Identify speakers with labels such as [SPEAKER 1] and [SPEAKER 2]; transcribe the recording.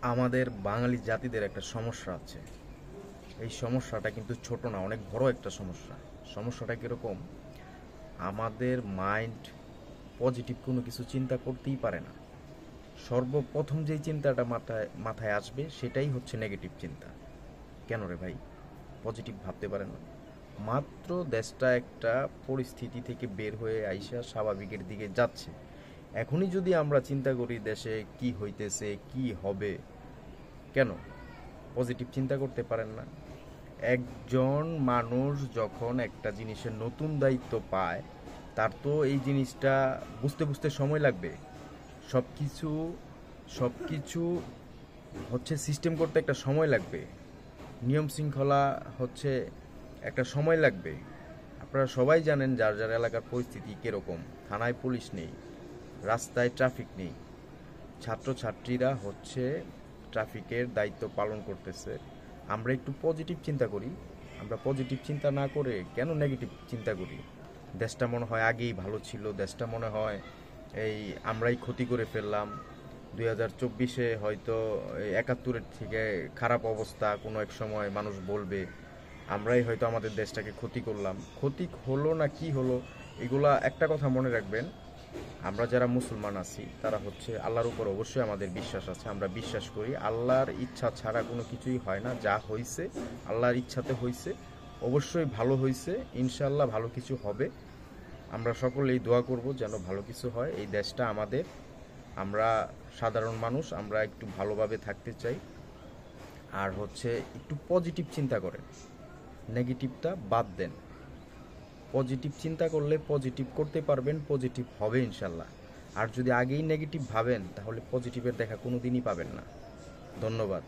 [SPEAKER 1] আমাদের বাঙালি জাতিদের একটা সমস্যা আছে। এই সমস্যাটা কিন্তু ছোট না, অনেক বড় একটা সমস্যা। সমস্যাটা কীরকম? আমাদের মাইন্ড পজিটিভ কোনো কিছু চিন্তা করতেই পারে না। সর্বপ্রথম যেই চিন্তাটা মাথায় মাথায় আসবে সেটাই হচ্ছে নেগেটিভ চিন্তা। কেন রে ভাই? পজিটিভ ভাবতে পারে না। মাত্র দেশটা একটা পরিস্থিতি থেকে বের হয়ে আইসা স্বাভাবিকের দিকে যাচ্ছে, এখনই যদি আমরা চিন্তা করি দেশে কি হইতেছে কি হবে, কেন পজিটিভ চিন্তা করতে পারেন না? একজন মানুষ যখন একটা জিনিসের নতুন দায়িত্ব পায়, তার তো এই জিনিসটা বুঝতে বুঝতে সময় লাগবে। সব কিছু সব কিছু হচ্ছে সিস্টেম করতে একটা সময় লাগবে, নিয়ম শৃঙ্খলা হচ্ছে একটা সময় লাগবে। আপনারা সবাই জানেন যার যার এলাকার পরিস্থিতি কীরকম। থানায় পুলিশ নেই, রাস্তায় ট্রাফিক নেই, ছাত্রছাত্রীরা হচ্ছে ট্রাফিকের দায়িত্ব পালন করতেছে। আমরা একটু পজিটিভ চিন্তা করি। আমরা পজিটিভ চিন্তা না করে কেন নেগেটিভ চিন্তা করি? দেশটা মনে হয় আগেই ভালো ছিল, দেশটা মনে হয় এই আমরাই ক্ষতি করে ফেললাম। 2024-এ হয়তো 71-এর থেকে খারাপ অবস্থা কোনো এক সময় মানুষ বলবে আমরাই হয়তো আমাদের দেশটাকে ক্ষতি করলাম। ক্ষতি হলো না কি হলো, এগুলা একটা কথা মনে রাখবেন, আমরা যারা মুসলমান আছি তারা হচ্ছে আল্লাহর উপর অবশ্যই আমাদের বিশ্বাস আছে। আমরা বিশ্বাস করি আল্লাহর ইচ্ছা ছাড়া কোনো কিছুই হয় না। যা হয়েছে আল্লাহর ইচ্ছাতে হয়েছে, অবশ্যই ভালো হয়েছে, ইনশাল্লাহ ভালো কিছু হবে। আমরা সকলেই দোয়া করব যেন ভালো কিছু হয়। এই দেশটা আমাদের, আমরা সাধারণ মানুষ, আমরা একটু ভালোভাবে থাকতে চাই। আর হচ্ছে একটু পজিটিভ চিন্তা করেন, নেগেটিভটা বাদ দেন। পজিটিভ চিন্তা করলে পজিটিভ করতে পারবেন, পজিটিভ হবে ইনশাল্লাহ। আর যদি আগেই নেগেটিভ ভাবেন তাহলে পজিটিভের দেখা কোনো দিনই পাবেন না। ধন্যবাদ।